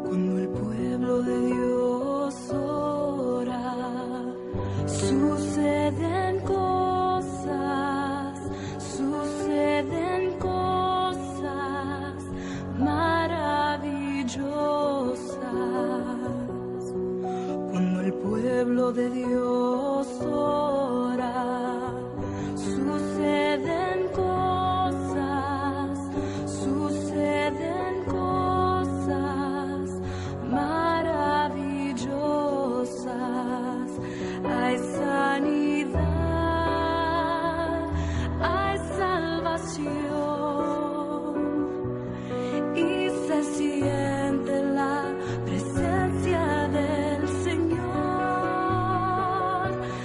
Cuando el pueblo de Dios ora, suceden cosas maravillosas. Cuando el pueblo de Dios ora, suceden cosas maravillosas. Hay sanidad, hay salvación y se siente la presencia del Señor.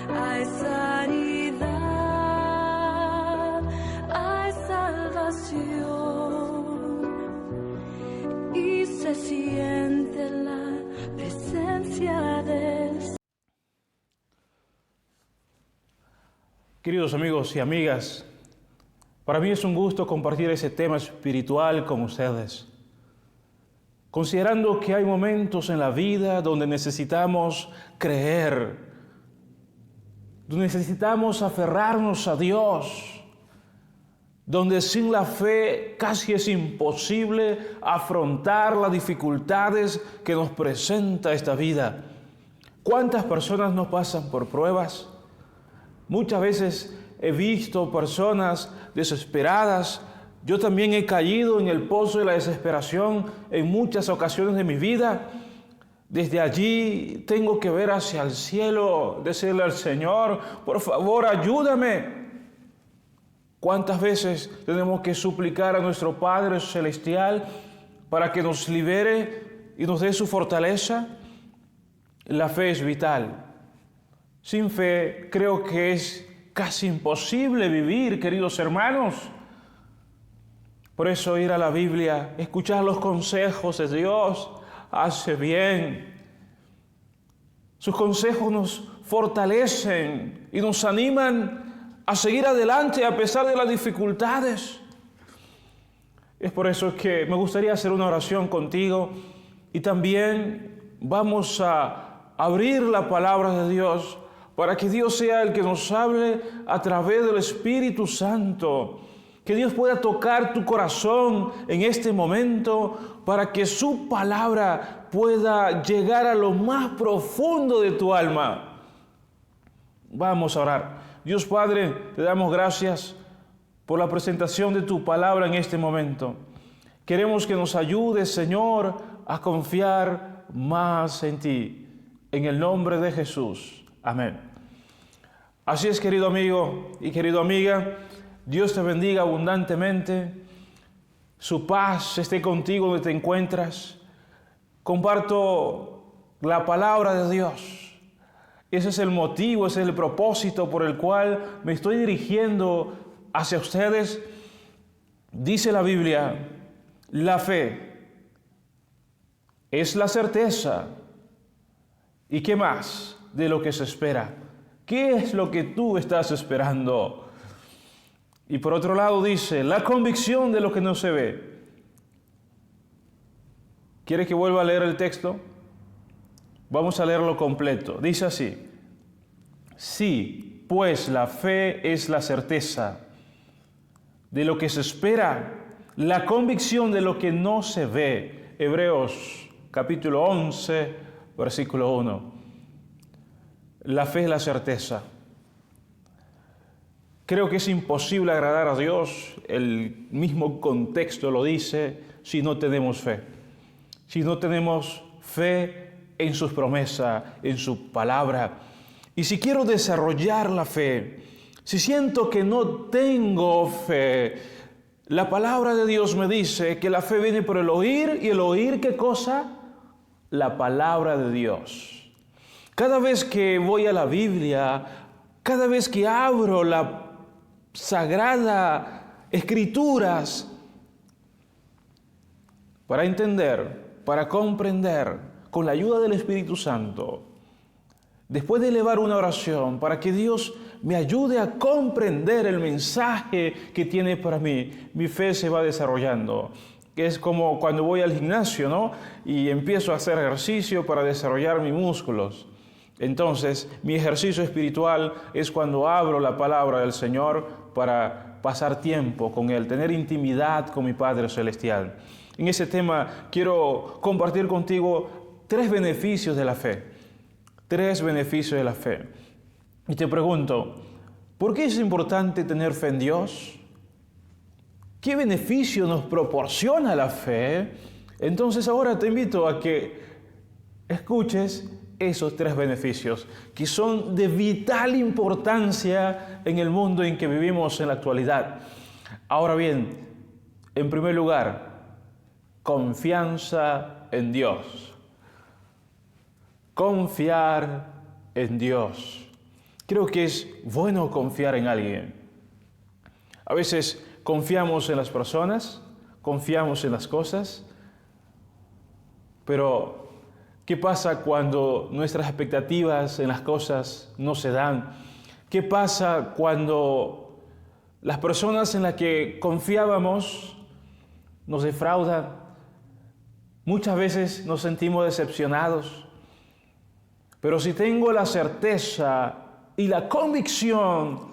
Hay sanidad, hay salvación y se siente la presencia del Señor. Queridos amigos y amigas, para mí es un gusto compartir ese tema espiritual con ustedes, considerando que hay momentos en la vida donde necesitamos creer, donde necesitamos aferrarnos a Dios, donde sin la fe casi es imposible afrontar las dificultades que nos presenta esta vida. ¿Cuántas personas no pasan por pruebas? Muchas veces he visto personas desesperadas. Yo también he caído en el pozo de la desesperación en muchas ocasiones de mi vida. Desde allí tengo que ver hacia el cielo, decirle al Señor, por favor, ayúdame. ¿Cuántas veces tenemos que suplicar a nuestro Padre Celestial para que nos libere y nos dé su fortaleza? La fe es vital. Sin fe creo que es casi imposible vivir, queridos hermanos. Por eso ir a la Biblia, escuchar los consejos de Dios, hace bien. Sus consejos nos fortalecen y nos animan a seguir adelante a pesar de las dificultades. Es por eso que me gustaría hacer una oración contigo y también vamos a abrir la palabra de Dios para que Dios sea el que nos hable a través del Espíritu Santo. Que Dios pueda tocar tu corazón en este momento para que su palabra pueda llegar a lo más profundo de tu alma. Vamos a orar. Dios Padre, te damos gracias por la presentación de tu palabra en este momento. Queremos que nos ayudes, Señor, a confiar más en ti. En el nombre de Jesús. Amén. Así es, querido amigo y querida amiga, Dios te bendiga abundantemente, su paz esté contigo donde te encuentras. Comparto la palabra de Dios. Ese es el motivo, ese es el propósito por el cual me estoy dirigiendo hacia ustedes. Dice la Biblia, la fe es la certeza. ¿Y qué más de lo que se espera? ¿Qué es lo que tú estás esperando? Y por otro lado dice, la convicción de lo que no se ve. ¿Quiere que vuelva a leer el texto? Vamos a leerlo completo. Dice así, sí, pues la fe es la certeza de lo que se espera, la convicción de lo que no se ve. Hebreos capítulo 11, versículo 1. La fe es la certeza. Creo que es imposible agradar a Dios, el mismo contexto lo dice, si no tenemos fe. Si no tenemos fe en sus promesas, en su palabra. Y si quiero desarrollar la fe, si siento que no tengo fe, la palabra de Dios me dice que la fe viene por el oír, y el oír, ¿qué cosa? La palabra de Dios. Cada vez que voy a la Biblia, cada vez que abro la sagrada escrituras para entender, para comprender, con la ayuda del Espíritu Santo, después de elevar una oración para que Dios me ayude a comprender el mensaje que tiene para mí, mi fe se va desarrollando. Es como cuando voy al gimnasio, ¿no? Y empiezo a hacer ejercicio para desarrollar mis músculos. Entonces, mi ejercicio espiritual es cuando abro la palabra del Señor para pasar tiempo con Él, tener intimidad con mi Padre Celestial. En ese tema quiero compartir contigo 3 beneficios de la fe. 3 beneficios de la fe. Y te pregunto, ¿por qué es importante tener fe en Dios? ¿Qué beneficio nos proporciona la fe? Entonces ahora te invito a que escuches esos 3 beneficios que son de vital importancia en el mundo en que vivimos en la actualidad. Ahora bien, en primer lugar, confianza en Dios. Confiar en Dios. Creo que es bueno confiar en alguien. A veces confiamos en las personas, confiamos en las cosas, pero ¿qué pasa cuando nuestras expectativas en las cosas no se dan? ¿Qué pasa cuando las personas en las que confiábamos nos defraudan? Muchas veces nos sentimos decepcionados, pero si tengo la certeza y la convicción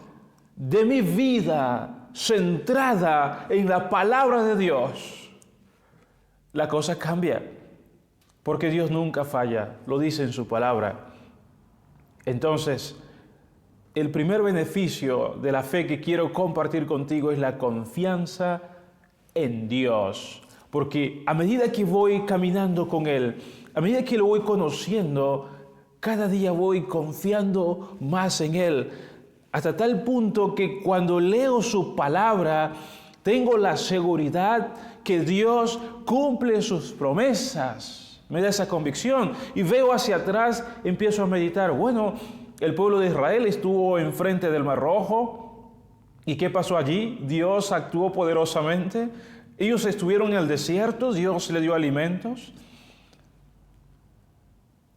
de mi vida centrada en la palabra de Dios, la cosa cambia, porque Dios nunca falla, lo dice en su palabra. Entonces, el primer beneficio de la fe que quiero compartir contigo es la confianza en Dios, porque a medida que voy caminando con Él, a medida que lo voy conociendo, cada día voy confiando más en Él, hasta tal punto que cuando leo su palabra, tengo la seguridad que Dios cumple sus promesas. Me da esa convicción y veo hacia atrás, empiezo a meditar, bueno, el pueblo de Israel estuvo enfrente del Mar Rojo. ¿Y qué pasó allí? Dios actuó poderosamente. Ellos estuvieron en el desierto, Dios le dio alimentos.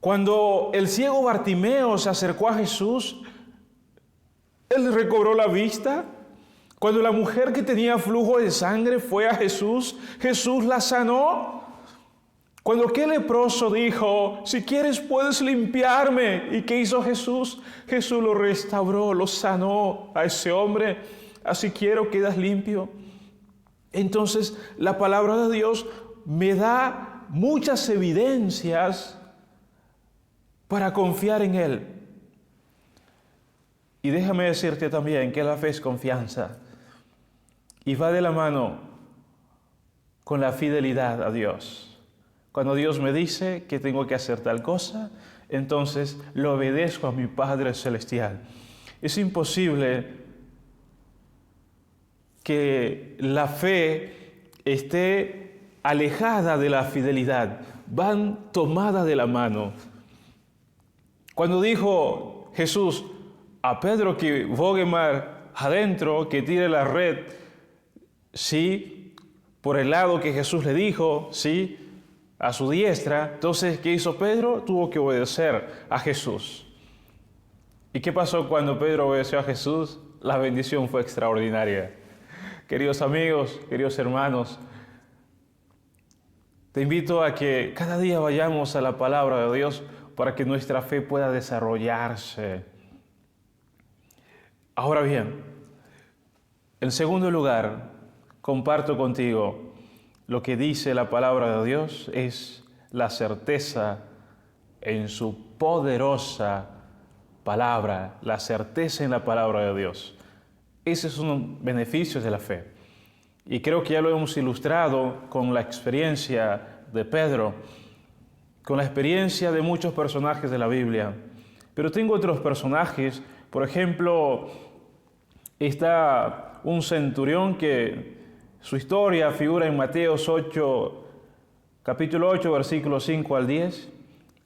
Cuando el ciego Bartimeo se acercó a Jesús, él recobró la vista. Cuando la mujer que tenía flujo de sangre fue a Jesús, Jesús la sanó. Cuando aquel leproso dijo, si quieres puedes limpiarme. ¿Y qué hizo Jesús? Jesús lo restauró, lo sanó a ese hombre. Así quiero, quedas limpio. Entonces, la palabra de Dios me da muchas evidencias para confiar en Él. Y déjame decirte también que la fe es confianza. Y va de la mano con la fidelidad a Dios. Cuando Dios me dice que tengo que hacer tal cosa, entonces lo obedezco a mi Padre Celestial. Es imposible que la fe esté alejada de la fidelidad. Van tomadas de la mano. Cuando dijo Jesús a Pedro que bogue mar adentro, que tire la red, sí, por el lado que Jesús le dijo, sí, a su diestra. Entonces, ¿qué hizo Pedro? Tuvo que obedecer a Jesús. ¿Y qué pasó cuando Pedro obedeció a Jesús? La bendición fue extraordinaria. Queridos amigos, queridos hermanos, te invito a que cada día vayamos a la palabra de Dios para que nuestra fe pueda desarrollarse. Ahora bien, en segundo lugar, comparto contigo lo que dice la palabra de Dios es la certeza en su poderosa palabra, la certeza en la palabra de Dios. Esos son los beneficios de la fe. Y creo que ya lo hemos ilustrado con la experiencia de Pedro, con la experiencia de muchos personajes de la Biblia. Pero tengo otros personajes, por ejemplo, está un centurión que su historia figura en Mateo 8, capítulo 8, versículos 5 al 10,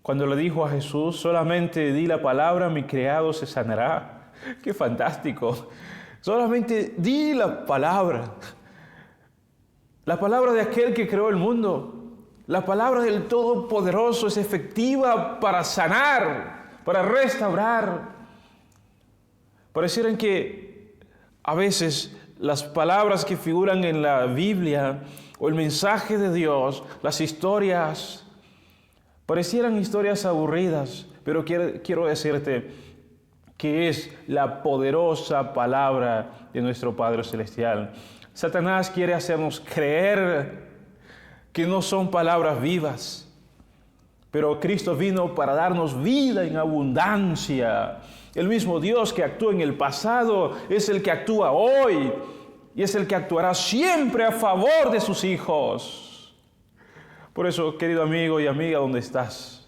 cuando le dijo a Jesús, solamente di la palabra, mi criado se sanará. ¡Qué fantástico! Solamente di la palabra. La palabra de aquel que creó el mundo. La palabra del Todopoderoso es efectiva para sanar, para restaurar. Parecieran que a veces las palabras que figuran en la Biblia o el mensaje de Dios, las historias, parecieran historias aburridas, pero quiero decirte que es la poderosa palabra de nuestro Padre Celestial. Satanás quiere hacernos creer que no son palabras vivas, pero Cristo vino para darnos vida en abundancia. El mismo Dios que actúa en el pasado es el que actúa hoy y es el que actuará siempre a favor de sus hijos. Por eso, querido amigo y amiga, ¿dónde estás?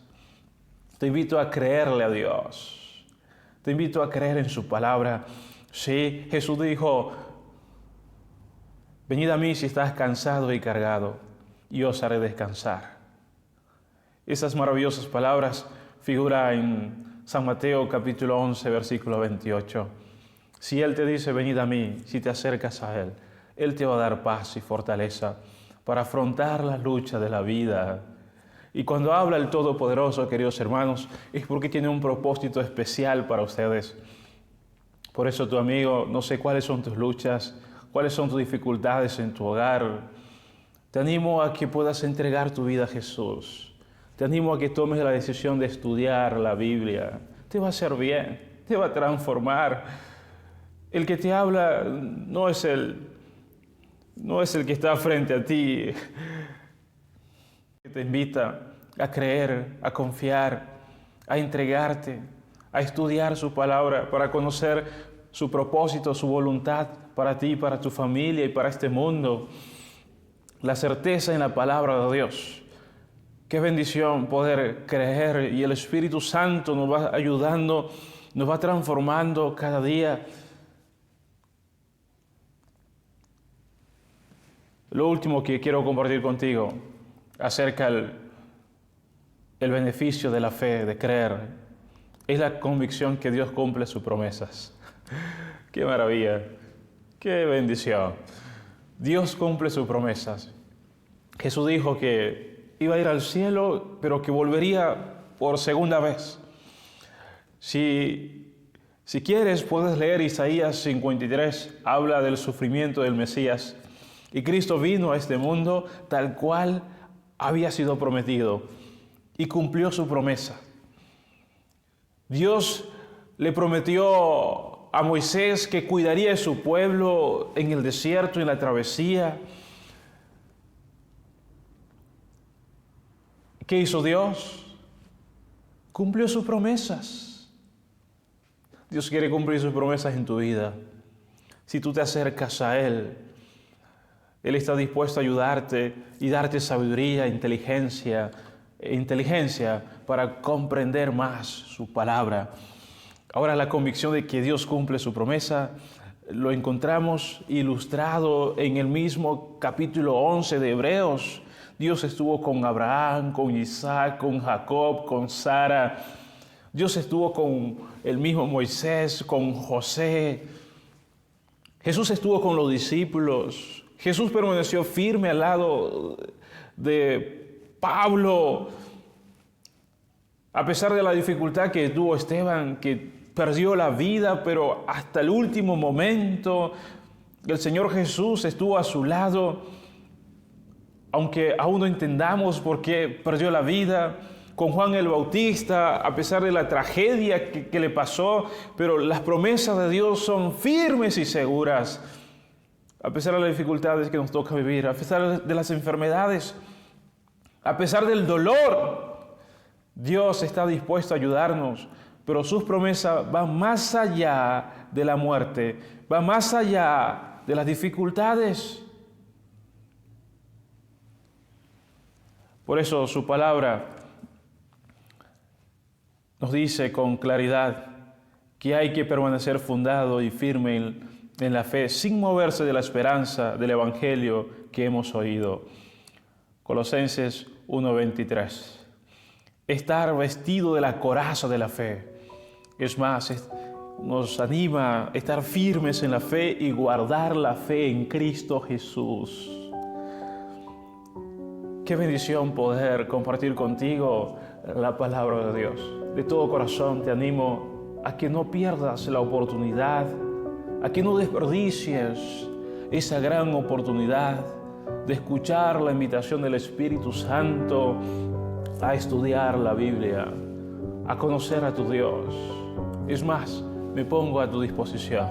Te invito a creerle a Dios. Te invito a creer en su palabra. Sí, Jesús dijo: venid a mí si estás cansado y cargado, y os haré descansar. Esas maravillosas palabras figuran en San Mateo capítulo 11, versículo 28. Si Él te dice, venid a mí, si te acercas a Él te va a dar paz y fortaleza para afrontar las luchas de la vida. Y cuando habla el Todopoderoso, queridos hermanos, es porque tiene un propósito especial para ustedes. Por eso, tu amigo, no sé cuáles son tus luchas, cuáles son tus dificultades en tu hogar. Te animo a que puedas entregar tu vida a Jesús. Te animo a que tomes la decisión de estudiar la Biblia. Te va a hacer bien, te va a transformar. El que te habla no es el que está frente a ti, que te invita a creer, a confiar, a entregarte, a estudiar su palabra para conocer su propósito, su voluntad para ti, para tu familia y para este mundo. La certeza en la palabra de Dios. Qué bendición poder creer, y el Espíritu Santo nos va ayudando, nos va transformando cada día. Lo último que quiero compartir contigo acerca del beneficio de la fe, de creer, es la convicción que Dios cumple sus promesas. ¡Qué maravilla! ¡Qué bendición! Dios cumple sus promesas. Jesús dijo que iba a ir al cielo, pero que volvería por segunda vez. Si quieres, puedes leer Isaías 53, habla del sufrimiento del Mesías. Y Cristo vino a este mundo tal cual había sido prometido y cumplió su promesa. Dios le prometió a Moisés que cuidaría de su pueblo en el desierto, en la travesía. ¿Qué hizo Dios? Cumplió sus promesas. Dios quiere cumplir sus promesas en tu vida. Si tú te acercas a Él está dispuesto a ayudarte y darte sabiduría, inteligencia para comprender más su palabra. Ahora, la convicción de que Dios cumple su promesa lo encontramos ilustrado en el mismo capítulo 11 de Hebreos. Dios estuvo con Abraham, con Isaac, con Jacob, con Sara. Dios estuvo con el mismo Moisés, con José. Jesús estuvo con los discípulos. Jesús permaneció firme al lado de Pablo, a pesar de la dificultad que tuvo Esteban, que perdió la vida, pero hasta el último momento el Señor Jesús estuvo a su lado, aunque aún no entendamos por qué perdió la vida. Con Juan el Bautista, a pesar de la tragedia que le pasó, pero las promesas de Dios son firmes y seguras. A pesar de las dificultades que nos toca vivir, a pesar de las enfermedades, a pesar del dolor, Dios está dispuesto a ayudarnos, pero sus promesas van más allá de la muerte, van más allá de las dificultades. Por eso su palabra nos dice con claridad que hay que permanecer fundado y firme en la fe, sin moverse de la esperanza del Evangelio que hemos oído. Colosenses 1:23. Estar vestido de la coraza de la fe. Es más, nos anima a estar firmes en la fe y guardar la fe en Cristo Jesús. Qué bendición poder compartir contigo la palabra de Dios. De todo corazón te animo a que no pierdas la oportunidad, a que no desperdicies esa gran oportunidad de escuchar la invitación del Espíritu Santo a estudiar la Biblia, a conocer a tu Dios. Es más, me pongo a tu disposición.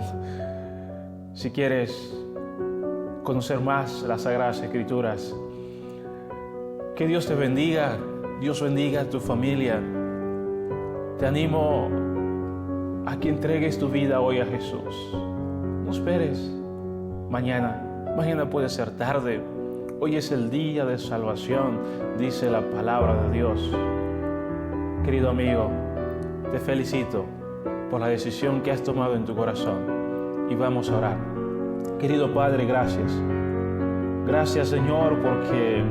Si quieres conocer más las Sagradas Escrituras, que Dios te bendiga, Dios bendiga a tu familia. Te animo a que entregues tu vida hoy a Jesús. No esperes mañana puede ser tarde. Hoy es el día de salvación, dice la palabra de Dios. Querido amigo, te felicito por la decisión que has tomado en tu corazón y vamos a orar. Querido Padre, gracias. Gracias, Señor, porque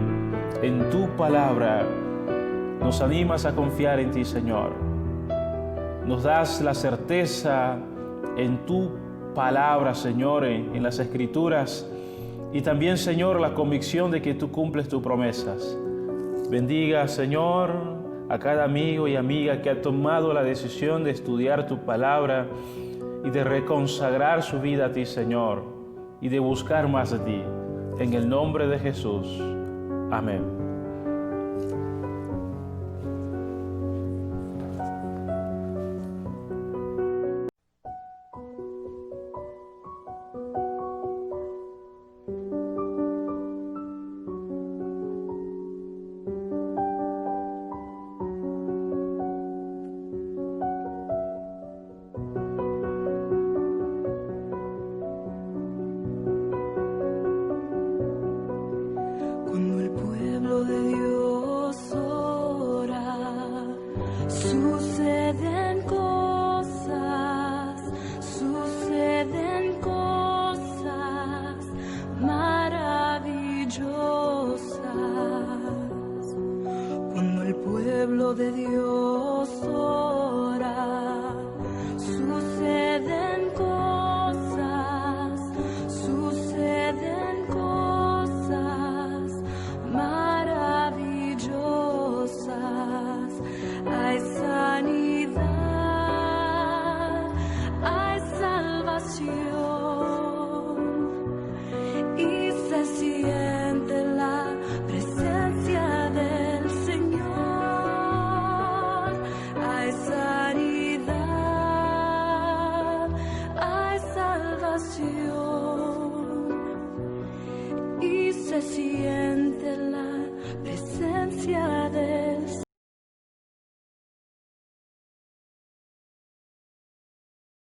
en tu palabra nos animas a confiar en ti, Señor. Nos das la certeza en tu palabra, Señor, en las Escrituras, y también, Señor, la convicción de que tú cumples tus promesas. Bendiga, Señor, a cada amigo y amiga que ha tomado la decisión de estudiar tu palabra y de reconsagrar su vida a ti, Señor, y de buscar más de ti. En el nombre de Jesús. Amén. Cuando el pueblo de Dios ora, suceden cosas maravillosas. Cuando el pueblo de Dios ora, suceden cosas maravillosas. Hay sanidad, hay salvación y se siente la presencia del Señor. Hay sanidad, hay salvación y se siente la presencia de